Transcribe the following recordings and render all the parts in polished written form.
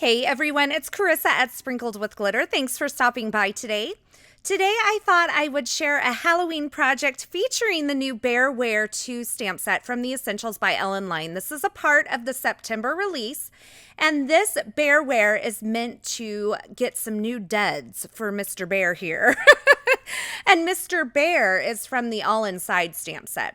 Hey everyone, it's Carissa at Sprinkled with Glitter. Thanks for stopping by today. Today I thought I would share a Halloween project featuring the new Bear Ware 2 stamp set from the Essentials by Ellen Line. This is a part of the September release, and this Bear Ware is meant to get some new duds for Mr. Bear here. And Mr. Bear is from the All Inside stamp set.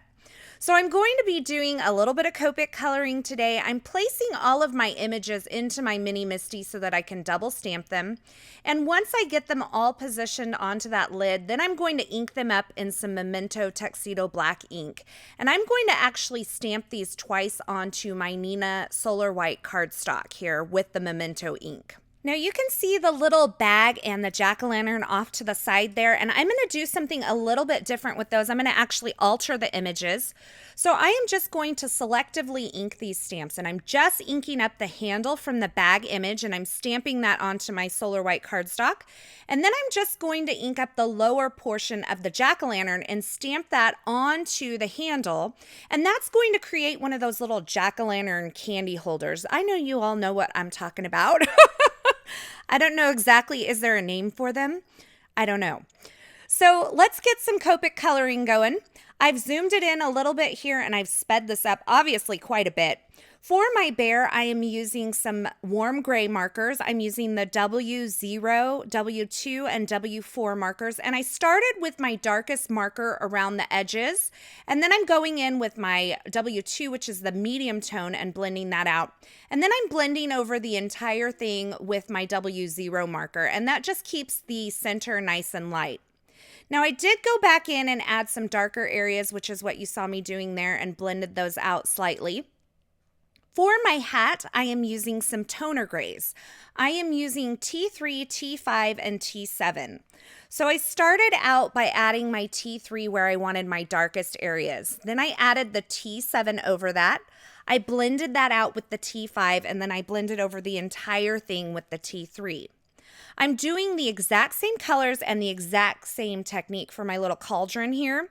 So I'm going to be doing a little bit of Copic coloring today. I'm placing all of my images into my Mini Misty so that I can double stamp them. And once I get them all positioned onto that lid, then I'm going to ink them up in some Memento Tuxedo black ink. And I'm going to actually stamp these twice onto my Neenah Solar White cardstock here with the Memento ink. Now you can see the little bag and the jack-o'-lantern off to the side there, and I'm going to do something a little bit different with those. I'm going to actually alter the images. So I am just going to selectively ink these stamps, and I'm just inking up the handle from the bag image, and I'm stamping that onto my Solar White cardstock. And then I'm just going to ink up the lower portion of the jack-o'-lantern and stamp that onto the handle, and that's going to create one of those little jack-o'-lantern candy holders. I know you all know what I'm talking about. I don't know exactly, is there a name for them? I don't know. So let's get some Copic coloring going. I've zoomed it in a little bit here and I've sped this up obviously quite a bit. For my bear, I am using some warm gray markers. I'm using the W0, W2, and W4 markers. And I started with my darkest marker around the edges. And then I'm going in with my W2, which is the medium tone, and blending that out. And then I'm blending over the entire thing with my W0 marker. And that just keeps the center nice and light. Now I did go back in and add some darker areas, which is what you saw me doing there, and blended those out slightly. For my hat, I am using some toner grays. I am using T3, T5, and T7. So I started out by adding my T3 where I wanted my darkest areas. Then I added the T7 over that. I blended that out with the T5, and then I blended over the entire thing with the T3. I'm doing the exact same colors and the exact same technique for my little cauldron here.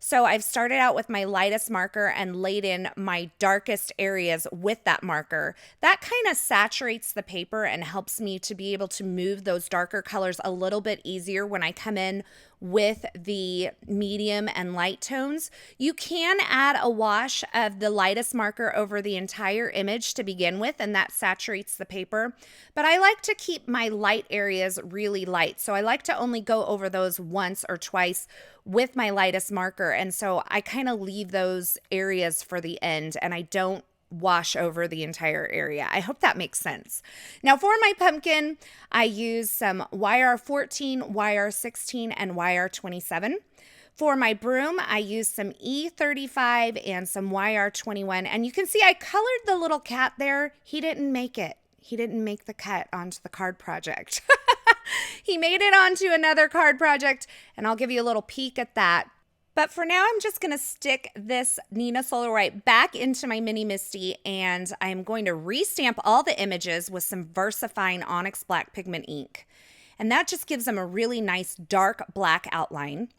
So I've started out with my lightest marker and laid in my darkest areas with that marker. That kind of saturates the paper and helps me to be able to move those darker colors a little bit easier when I come in with the medium and light tones. You can add a wash of the lightest marker over the entire image to begin with, and that saturates the paper. But I like to keep my light areas really light. So I like to only go over those once or twice with my lightest marker. And so I kind of leave those areas for the end, and I don't wash over the entire area. I hope that makes sense. Now for my pumpkin, I use some YR14, YR16, and YR27. For my broom, I used some E35 and some YR21. And you can see I colored the little cat there. He didn't make it. He didn't make the cut onto the card project. He made it onto another card project, and I'll give you a little peek at that. But for now, I'm just going to stick this Neenah Solar White back into my Mini Misty, and I'm going to restamp all the images with some VersaFine Onyx Black Pigment ink. And that just gives them a really nice dark black outline.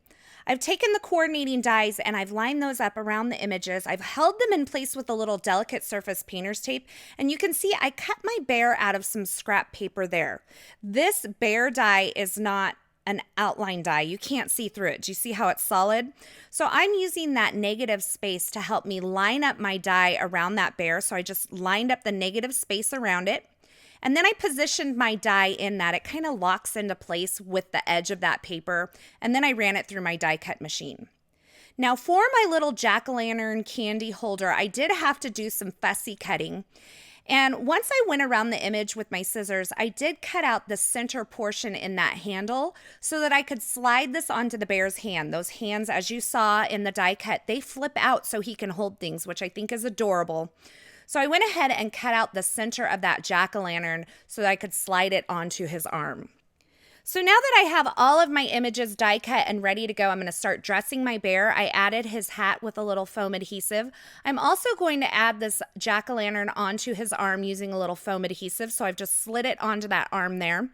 I've taken the coordinating dies and I've lined those up around the images. I've held them in place with a little delicate surface painter's tape, and you can see I cut my bear out of some scrap paper there. This bear die is not an outline die. You can't see through it. Do you see how it's solid? So I'm using that negative space to help me line up my die around that bear. So I just lined up the negative space around it. And then I positioned my die in that. It kind of locks into place with the edge of that paper. And then I ran it through my die cut machine. Now for my little jack-o'-lantern candy holder, I did have to do some fussy cutting. And once I went around the image with my scissors, I did cut out the center portion in that handle so that I could slide this onto the bear's hand. Those hands, as you saw in the die cut, they flip out so he can hold things, which I think is adorable. So I went ahead and cut out the center of that jack-o'-lantern so that I could slide it onto his arm. So now that I have all of my images die cut and ready to go, I'm going to start dressing my bear. I added his hat with a little foam adhesive. I'm also going to add this jack-o'-lantern onto his arm using a little foam adhesive. So I've just slid it onto that arm there.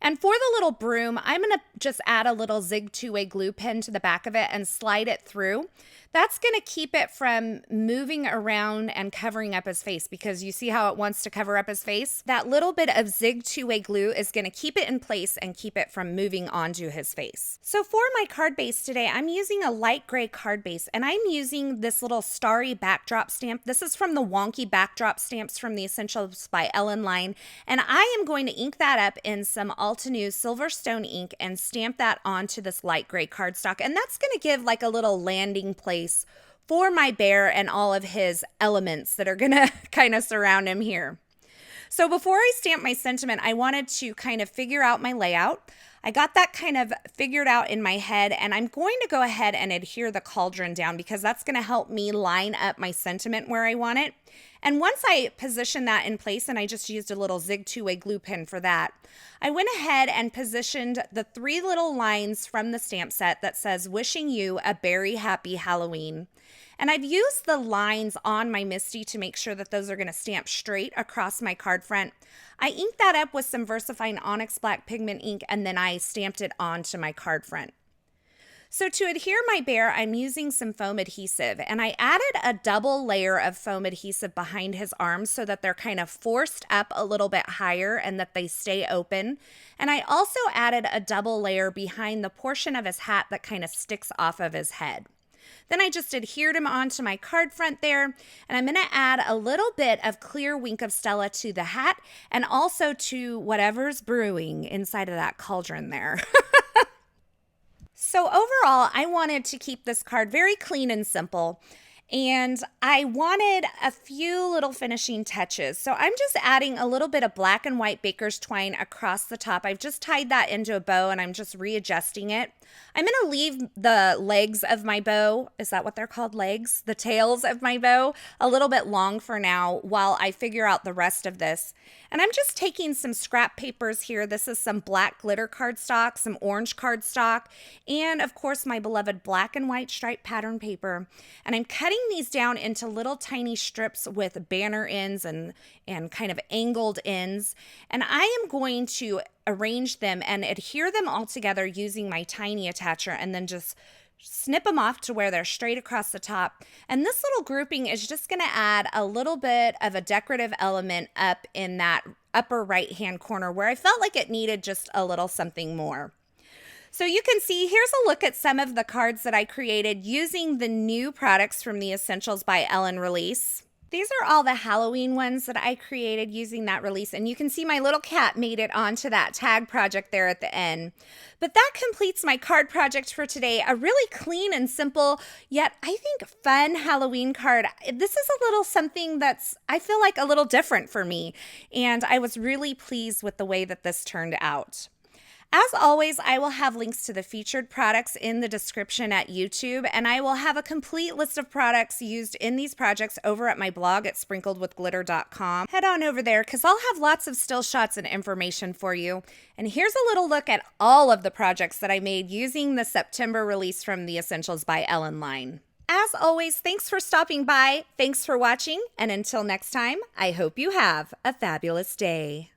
And for the little broom, I'm going to just add a little zig two-way glue pen to the back of it and slide it through. That's going to keep it from moving around and covering up his face, because you see how it wants to cover up his face? That little bit of zig two-way glue is going to keep it in place and keep it from moving onto his face. So for my card base today, I'm using a light gray card base, and I'm using this little starry backdrop stamp. This is from the Wonky backdrop stamps from the Essentials by Ellen line, and I am going to ink that up in some Altenew Silverstone ink and stamp that onto this light gray cardstock, and that's going to give like a little landing place for my bear and all of his elements that are gonna kind of surround him here. So before I stamp my sentiment, I wanted to kind of figure out my layout. I got that kind of figured out in my head, and I'm going to go ahead and adhere the cauldron down because that's going to help me line up my sentiment where I want it. And once I position that in place, and I just used a little zig two-way glue pen for that, I went ahead and positioned the 3 little lines from the stamp set that says, "Wishing you a very happy Halloween." And I've used the lines on my Misty to make sure that those are going to stamp straight across my card front. I inked that up with some VersaFine Onyx black pigment ink, and then I stamped it onto my card front. So to adhere my bear, I'm using some foam adhesive, and I added a double layer of foam adhesive behind his arms so that they're kind of forced up a little bit higher and that they stay open. And I also added a double layer behind the portion of his hat that kind of sticks off of his head. Then I just adhered him onto my card front there, and I'm going to add a little bit of clear Wink of Stella to the hat and also to whatever's brewing inside of that cauldron there. So overall, I wanted to keep this card very clean and simple, and I wanted a few little finishing touches. So I'm just adding a little bit of black and white baker's twine across the top. I've just tied that into a bow, and I'm just readjusting it. I'm going to leave the legs of my bow, is that what they're called, legs? The tails of my bow, a little bit long for now while I figure out the rest of this. And I'm just taking some scrap papers here. This is some black glitter cardstock, some orange cardstock, and of course my beloved black and white striped pattern paper. And I'm cutting these down into little tiny strips with banner ends and kind of angled ends. And I am going to arrange them and adhere them all together using my tiny attacher, and then just snip them off to where they're straight across the top. And this little grouping is just going to add a little bit of a decorative element up in that upper right hand corner where I felt like it needed just a little something more. So you can see, here's a look at some of the cards that I created using the new products from the Essentials by Ellen release. These are all the Halloween ones that I created using that release, and you can see my little cat made it onto that tag project there at the end. But that completes my card project for today. A really clean and simple, yet I think fun Halloween card. This is a little something that's, I feel like, a little different for me, and I was really pleased with the way that this turned out. As always, I will have links to the featured products in the description at YouTube, and I will have a complete list of products used in these projects over at my blog at sprinkledwithglitter.com. Head on over there because I'll have lots of still shots and information for you. And here's a little look at all of the projects that I made using the September release from the Essentials by Ellen line. As always, thanks for stopping by, thanks for watching, and until next time, I hope you have a fabulous day.